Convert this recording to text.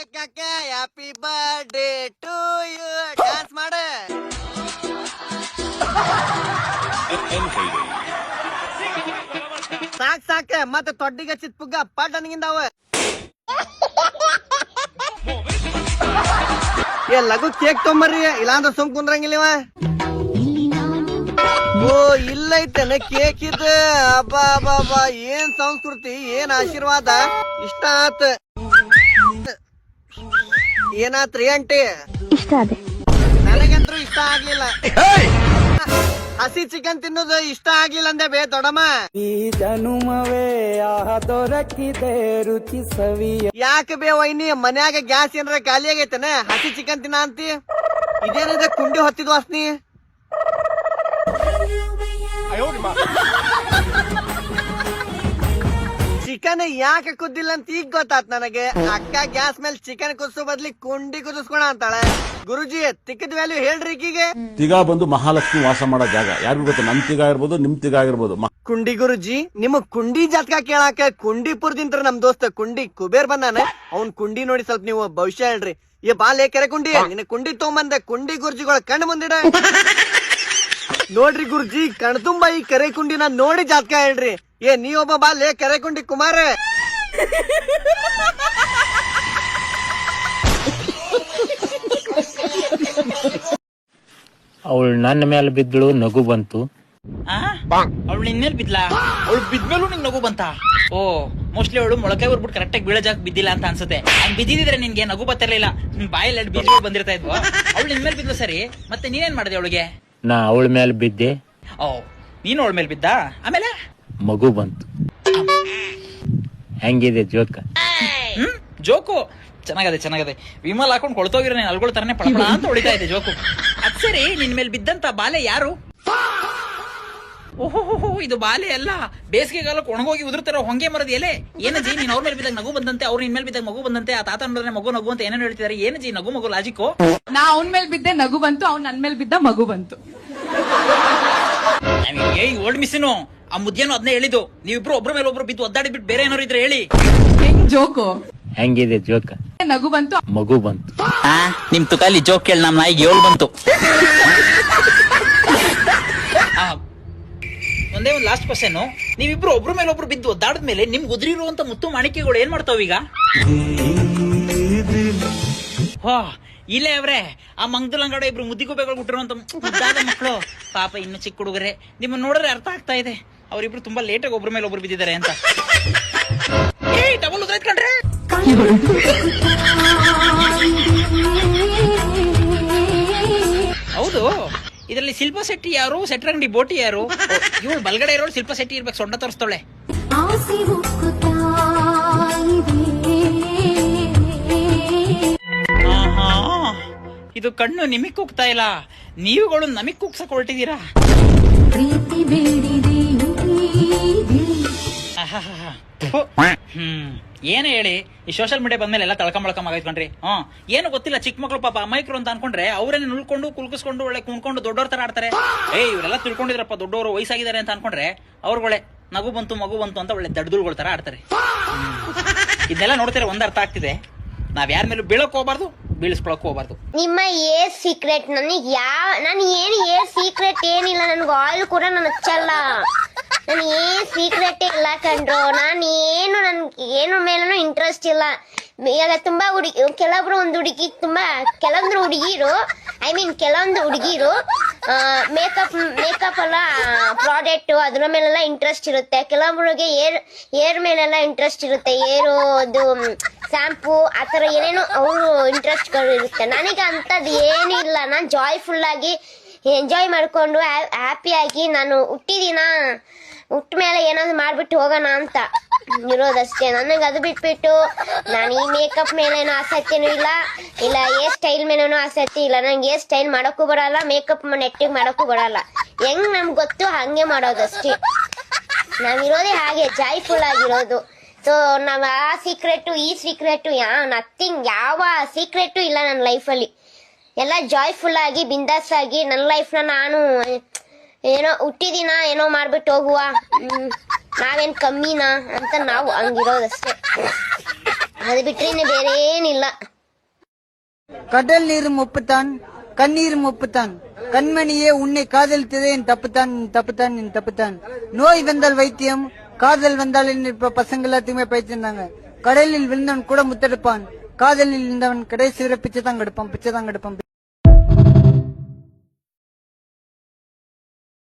Happy birthday to you dance ಮಾಡ ಸಾಕ್ ಸಾಕ ಮತ್ತೆ ತೊಡ್ಡಿಗೆ ಚಿತ್ಪುಗ್ಗ ಪಾಟ ನನಗಿಂದಾವ ಏ ಲಘು ಕೇಕ್ ತೊಂಬರ್ರಿ ಇಲ್ಲಾಂದ್ರ ಸುಮ್ ಕುಂದ್ರಂಗಿಲ್ಲವ ಓ ಇಲ್ಲ ಐತೇನ ಕೇಕ್ ಇದ ಅಬ್ಬಾ ಅಬ್ಬಾ ಏನ್ ಸಂಸ್ಕೃತಿ ಏನ್ ಆಶೀರ್ವಾದ ಇಷ್ಟ ಆತ ಏನಾತ್ರಿ ಆಂಟಿ ಇಷ್ಟ ಅದೇ ನನಗಂತೂ ಇಷ್ಟ ಆಗ್ಲಿಲ್ಲ ಹಸಿ ಚಿಕನ್ ತಿನ್ನೋದು ಇಷ್ಟ ಆಗ್ಲಿಲ್ಲ ಅಂದೆ ಬೇ ದೊಡಮ್ಮ ಈ ಜನುಮವೇ ದೊರಕಿದೆ ರುಚಿ ಸವಿಯ ಯಾಕೆ ಬೇ ವೈನಿ ಮನ್ಯಾಗ ಗ್ಯಾಸ್ ಏನಾರ ಖಾಲಿ ಆಗೈತೇನ ಹಸಿ ಚಿಕನ್ ತಿನ್ನ ಅಂತಿ ಇದೇನಿದೆ ಕುಂಡಿ ಹೊತ್ತಿದ್ ವಾಸ್ನಿ ಚಿಕನ್ ಯಾಕೆ ಕುದ್ದಿಲ್ಲ ಅಂತ ಈಗ ಗೊತ್ತಾತ್ ನನಗೆ ಅಕ್ಕ ಗ್ಯಾಸ್ ಮೇಲೆ ಚಿಕನ್ ಕುದಿಸೋ ಬದ್ಲಿ ಕುಂಡಿ ಕುದಿಸ್ಕೊಳ ಅಂತಾಳೆ ಗುರುಜಿ ತಿಕ್ಕದ ವ್ಯಾಲ್ಯೂ ಹೇಳ್ರಿ ಈಗೀಗೆ ತಿಗಾ ಬಂದು ಮಹಾಲಕ್ಷ್ಮಿ ವಾಸ ಮಾಡೋ ಜಾಗ ಯಾರಿಗೂ ಗೊತ್ತ ನಮ್ ತಿಗಾ ಇರ್ಬೋದು ನಿಮ್ ತಿಗಾ ಆಗಿರ್ಬೋದು ಕುಂಡಿ ಗುರುಜಿ ನಿಮ್ ಕುಂಡಿ ಜಾತಕ ಕೇಳಾಕ ಕುಂಡಿಪುರದಿಂತ್ರ ನಮ್ ದೋಸ್ತ ಕುಂಡಿ ಕುಬೇರ್ ಬಂದಾನ ಅವ್ನ್ ಕುಂಡಿ ನೋಡಿ ಸ್ವಲ್ಪ ನೀವು ಭವಿಷ್ಯ ಹೇಳ್ರಿ ಏ ಬಾಲೆ ಕೆರೆ ಕುಂಡಿ ನಿನ್ನ ಕುಂಡಿ ತೊಗೊಂಬಂದೆ ಕುಂಡಿ ಗುರುಜಿಗಳ ಕಣ್ಣು ಮುಂದಿಡ ನೋಡ್ರಿ ಗುರುಜಿ ಕಣ್ತುಂಬ ಈ ಕೆರೆ ಕುಂಡಿನ ನೋಡಿ ಜಾತಕ ಹೇಳ್ರಿ ಏ ನೀವೊಬ್ಬ ಬಾಲೆ ಕೆರೆ ಕುಂಡಿ ಕುಮಾರ ಅವಳು ನನ್ನ ಮೇಲೆ ಬಿದ್ದಳು ನಗು ಬಂತು ಅವಳು ನಿನ್ಮೇಲೆ ಬಿದ್ಲಾ ಅವಳು ಬಿದ್ಮೇಲೂ ನಿಂಗೆ ನಗು ಬಂತ ಓ ಮೋಸ್ಟ್ಲಿ ಅವಳು ಮೊಳಕೆ ಬರ್ಬಿಟ್ಟು ಕರೆಕ್ಟಾಗಿ ಬೀಳೋ ಜಾಗ ಬಿದ್ದಿಲ್ಲ ಅಂತ ಅನ್ಸುತ್ತೆ ಹಂಗ್ ಬಿದ್ದಿದ್ರೆ ನಿನ್ಗೆ ನಗು ಬರ್ತಿರ್ಲಿಲ್ಲ ಬಾಯಲ್ಲಿ ಎರಡು ಬೀಜಗಳು ಬಂದಿರ್ತಾ ಇದ್ವು ಅವಳು ನಿನ್ಮೇಲೆ ಬಿದ್ಲು ಸರಿ ಮತ್ತೆ ನೀನೇನ್ ಮಾಡಿದೆ ಅವಳಿಗೆ ನಾ ಅವಳ ಮೇಲೆ ಬಿದ್ದೆ ಓ ನೀನು ಅವಳ ಮೇಲೆ ಬಿದ್ದ ಆಮೇಲೆ ಮಗು ಬಂತು ಹೆಂಗಿದೆ ಜೋಕ ಜೋಕು ಚೆನ್ನಾಗದೆ ವಿಮಲ್ ಹಾಕೊಂಡು ಕೊಳ್ತೋಗಿರೋ ನೀನ್ ಅಲ್ಗಳ ತರನೇ ಪಳಪಳ ಅಂತ ಹೊಡಿತಾ ಇದೆ ಜೋಕು ಅದ್ ಸರಿ ನಿನ್ ಮೇಲೆ ಬಿದ್ದಂತ ಬಾಲೆ ಯಾರು ಓಹೋ ಇದು ಬಾಲೆ ಅಲ್ಲ ಬೇಸಿಗೆಗಾಲಕ್ಕೆ ಒಣಗೋಗಿ ಉದುರ್ತಾರೋ ಹೊಂಗೆ ಮರದ ಎಲೆ ಏನಜ್ಜಿ ನೀನ್ ಅವ್ರ ಮೇಲೆ ಬಿದ್ದಾಗ ನಗು ಬಂದಂತೆ ಅವ್ರ ನಿನ್ ಮೇಲೆ ಬಿದ್ದಾಗ ಮಗು ಬಂದಂತೆ ಆ ತಾತ ನೋಡಿದ್ರೆ ಮಗು ನಗು ಅಂತ ಏನೇನು ಹೇಳ್ತಿದಾರೆ ಏನಜ್ಜಿ ನಗು ಲಾಜಿಕ್ಕು ನಾ ಅವನ್ ಮೇಲೆ ಬಿದ್ದೆ ನಗು ಬಂತು ಅವ್ನ್ ನನ್ ಮೇಲೆ ಬಿದ್ದ ಮಗು ಬಂತು ಓಲ್ಡ್ ಮಿಸ್ಸಿನು ಆ ಮುದ್ಯನು ಅದನ್ನೇ ಹೇಳಿದ್ದು ನೀವಿಬ್ರು ಒಬ್ರ ಮೇಲೆ ಒಬ್ರು ಬಿದ್ದು ಒದ್ದಾಡಿ ಬಿಟ್ಟು ಬೇರೆ ಏನಾರು ಇದ್ರೆ ಹೇಳಿ ಹೆಂಗ್ ಜೋಕು ಹೆಂಗಿದೆ ಜೋಕ ನಗು ಬಂತು ಮಗು ಬಂತು ನಿಮ್ ತುಕಾಲಿ ಜೋಕ್ ಕೇಳಿ ನಮ್ ನಾಯಿಗೆ 7 ಬಂತು ಒಂದೇ ಒಂದು ಲಾಸ್ಟ್ ಕ್ವಶನ್ ನೀವಿಬ್ರು ಒಬ್ರ ಮೇಲೆ ಒಬ್ರು ಬಿದ್ದು ಒದ್ದಾಡದ ಮೇಲೆ ನಿಮ್ಗೆ ಉದ್ರಿರುವಂತ ಮುತ್ತು ಮಾಣಿಕೆಗಳು ಏನ್ ಮಾಡ್ತಾವ ಈಗ ಇಲ್ಲೇ ಅವ್ರೆ ಆ ಮಂಗದಲಂಗಡ ಇಬ್ರು ಮುದ್ದಿಗುಬ್ಬೆಗಳು ಬಿಟ್ಟಿರುವಂತ ಮುದ್ದಾದ ಮಕ್ಕಳು ಪಾಪ ಇನ್ನು ಚಿಕ್ಕ ಹುಡುಗರೆ ನಿಮ್ಮನ್ನ ನೋಡಿದ್ರೆ ಅರ್ಥ ಆಗ್ತಾ ಇದೆ ಅವರಿಬ್ರು ತುಂಬಾ ಲೇಟಾಗಿ ಒಬ್ರ ಮೇಲೆ ಒಬ್ರು ಬಿದ್ದಿದ್ದಾರೆ ಅಂತ ಡಬಲ್ ಉದ್ರೈತ್ಕೊಂಡ್ರೆ ಹೌದು ಇದರಲ್ಲಿ ಶಿಲ್ಪಾ ಶೆಟ್ಟಿ ಯಾರು ಸೆಟ್ರಂಗಡಿ ಬೋಟಿ ಯಾರು ಇವಳು ಬಲ್ಗಡೆ ಇರೋಳು ಶಿಲ್ಪಾ ಶೆಟ್ಟಿ ಇರ್ಬೇಕು ಸೊಂಡ ತೋರಿಸ್ತಾಳೆ ಇದು ಕಣ್ಣು ನಿಮಗ್ ಕುಗ್ತಾ ಇಲ್ಲ ನೀವುಗಳು ನಮಗ್ ಕುಗ್ಸಕ್ ಹೊರಟಿದ್ದೀರಾ ಏನೇ ಹೇಳಿ ಈ ಸೋಷಿಯಲ್ ಮೀಡಿಯಾ ಬಂದ್ಮೇಲೆ ಎಲ್ಲ ತಳ್ಕೊಂಬಳ್ಕಂ ಆಗೈತ್ಕೊಂಡ್ರಿ ಏನು ಗೊತ್ತಿಲ್ಲ ಚಿಕ್ಕ ಮಕ್ಳು ಪಾಪ ಅಮಾಯಕರು ಅಂತ ಅನ್ಕೊಂಡ್ರೆ ಅವ್ರೇನೆ ನುಳ್ಕೊಂಡು ಕುಲ್ಕಿಸ್ಕೊಂಡು ಒಳ್ಳೆ ಕುಣ್ಕೊಂಡು ದೊಡ್ಡವ್ರ ತರ ಆಡ್ತಾರೆ ಇವರೆಲ್ಲ ತಿಳ್ಕೊಂಡಿದ್ರಪ್ಪ ದೊಡ್ಡವರು ವಯಸ್ಸಾಗಿದ್ದಾರೆ ಅಂತ ಅನ್ಕೊಂಡ್ರೆ ಅವ್ರುಗಳೇ ನಗು ಬಂತು ಮಗು ಬಂತು ಅಂತ ಒಳ್ಳೆ ದಡ್ದುಳ್ಗಳ ತರ ಆಡ್ತಾರೆ ಇದನ್ನೆಲ್ಲ ನೋಡ್ತಾರೆ ಒಂದ್ ಅರ್ಥ ಆಗ್ತಿದೆ ನಾವ್ ಯಾರ ಮೇಲೂ ಬೀಳಕ್ ಹೋಗ್ಬಾರ್ದು ಬೀಳಿಸ್ಕೊಳಕ್ ಹೋಗ್ಬಾರ್ದು ನಿಮ್ಮ ಏರ್ ಸೀಕ್ರೆಟ್ ನನಗೆ ನಾನು ಏನು ಏರ್ ಸೀಕ್ರೆಟ್ ಏನಿಲ್ಲ ನನ್ಗೆ ಆಯಿಲ್ ಕೂಡ ನಾನು ಹಚ್ಚಲ್ಲ ನನ್ ಏನ್ ಸೀಕ್ರೆಟ್ ಇಲ್ಲ ಕಂಡ್ರು ನಾನು ಏನು ಮೇಲೂ ಇಂಟ್ರೆಸ್ಟ್ ಇಲ್ಲ ಈಗ ತುಂಬಾ ಕೆಲವೊಬ್ರು ಒಂದು ಹುಡುಗಿ ತುಂಬಾ ಕೆಲವೊಂದು ಹುಡುಗಿರು ಮೇಕಪ್ ಅಲ್ಲ ಪ್ರಾಡಕ್ಟ್ ಅದ್ರ ಮೇಲೆಲ್ಲ ಇಂಟ್ರೆಸ್ಟ್ ಇರುತ್ತೆ ಕೆಲವೊಬ್ರಿಗೆ ಏರ್ ಮೇಲೆಲ್ಲ ಇಂಟ್ರೆಸ್ಟ್ ಇರುತ್ತೆ ಅದು ಶಾಂಪೂ ಆತರ ಏನೇನು ಅವರು ಇಂಟ್ರೆಸ್ಟ್ಗಳು ಇರುತ್ತೆ ನನಗೆ ಅಂತದ್ ಏನಿಲ್ಲ ನಾನು ಜಾಯ್ಫುಲ್ ಆಗಿ ಎಂಜಾಯ್ ಮಾಡ್ಕೊಂಡು ಹ್ಯಾಪಿಯಾಗಿ ನಾನು ಹುಟ್ಟ ಮೇಲೆ ಏನಾದ್ರು ಮಾಡ್ಬಿಟ್ಟು ಹೋಗೋಣ ಅಂತ ಇರೋದಷ್ಟೇ ನನಗೆ ಅದು ಬಿಟ್ಬಿಟ್ಟು ನಾನು ಈ ಮೇಕಪ್ ಮೇಲೇನೋ ಆಸಕ್ತಿನೂ ಇಲ್ಲ ಏರ್ ಸ್ಟೈಲ್ ಮೇಲೇನೋ ಆಸಕ್ತಿ ಇಲ್ಲ ನಂಗೆ ಏರ್ ಸ್ಟೈಲ್ ಮಾಡೋಕ್ಕೂ ಬರಲ್ಲ ಮೇಕಪ್ ನೆಟ್ಟಿಗೆ ಮಾಡೋಕ್ಕೂ ಬರಲ್ಲ ಹೆಂಗ್ ನಮ್ಗೆ ಗೊತ್ತು ಹಂಗೆ ಮಾಡೋದಷ್ಟೇ ನಾವಿರೋದೇ ಹಾಗೆ ಜಾಯ್ಫುಲ್ ಆಗಿರೋದು ಸೊ ನಾವ್ ಆ ಸೀಕ್ರೆಟು ಈ ಸೀಕ್ರೆಟು ನಥಿಂಗ್ ಯಾವ ಸೀಕ್ರೆಟು ಇಲ್ಲ ನನ್ನ ಲೈಫಲ್ಲಿ ಎಲ್ಲ ಜಾಯ್ಫುಲ್ ಆಗಿ ಬಿಂದಾಸ್ ಆಗಿ ನನ್ನ ಲೈಫ್ನ ನಾನು ಏನೋ ಹುಟ್ಟಿದಿನ ಏನೋ ಮಾಡ್ಬಿಟ್ಟು ಹೋಗುವ ನಾವೇನ್ ಕಮ್ಮಿನಾ ಅಂತ ನಾವು ಹಂಗಿರೋದಷ್ಟೇ ಅದು ಬಿಟ್ರೆ ಇನ್ನು ಬೇರೆ ಏನಿಲ್ಲ. கடல் நீரும் உப்புத்தான் கண்ணீரும் உப்புத்தான் கண்மணியே உன்னை காதலித்ததே என் தப்புத்தான் தப்புத்தான் என் தப்புத்தான் நோய் வந்தால் வைத்தியம் காதல் வந்தால் இப்ப பசங்க எல்லாத்தையுமே பயிற்சிருந்தாங்க. கடலில் விழுந்தவன் கூட முத்தெடுப்பான், காதலில் இருந்தவன் கடைசி வரை பிச்சை தான் கெடுப்பான்.